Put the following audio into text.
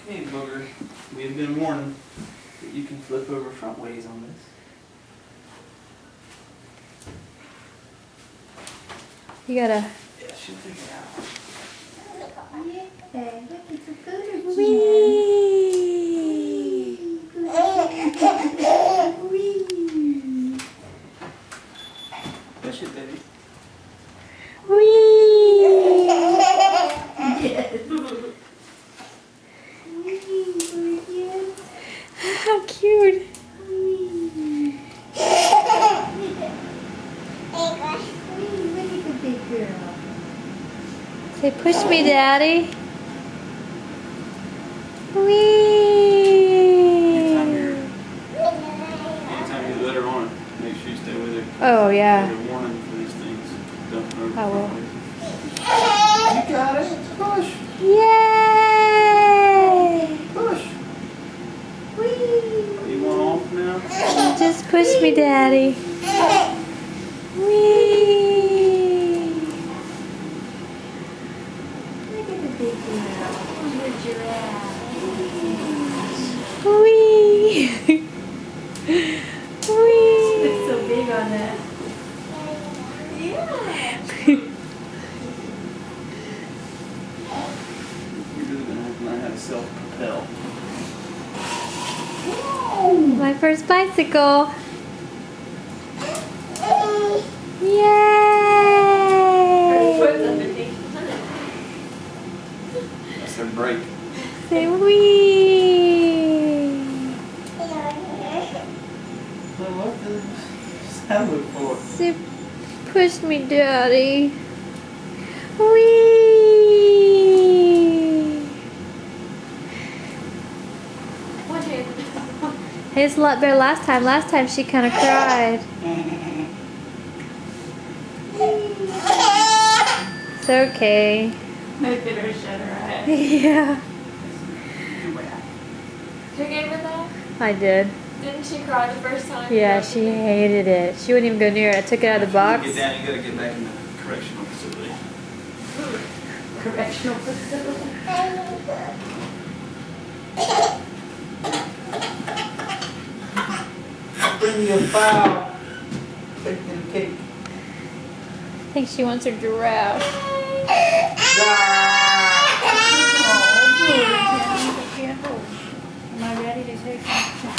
Hey, Booger. We have been warned that you can flip over front ways on this. You gotta. Yeah, she'll figure it out. Yeah, look, it's a good Whee! Push it, baby. Whee! How cute! Say, push me, Daddy. Whee! Anytime you let her on it, make sure you stay with her. Oh, yeah. There's a warning for these things. Don't over I will. front ways. You got it. Push. Yay! Push. You want off now? Just push me, Daddy. Whee! Look at the big girl. Oh, the giraffe. Whee! Whee! It's so big on that. Yeah. You're really going to have to learn how to self-propel. My first bicycle. Yay! That's their brake. Say wee! Well, what does that look for? Say push me, Daddy. Wee! Hey, it's a lot better last time. Last time she kind of cried. It's okay. Look at her shut her eyes. Yeah, You gave her that? I did. Didn't she cry the first time? Yeah, she hated it. She wouldn't even go near it. I took it out of the box. Get down, you gotta get back in the correctional facility. Correctional facility. Bring me a file. Bake me a cake. I think she wants her giraffe. Am I ready to take some?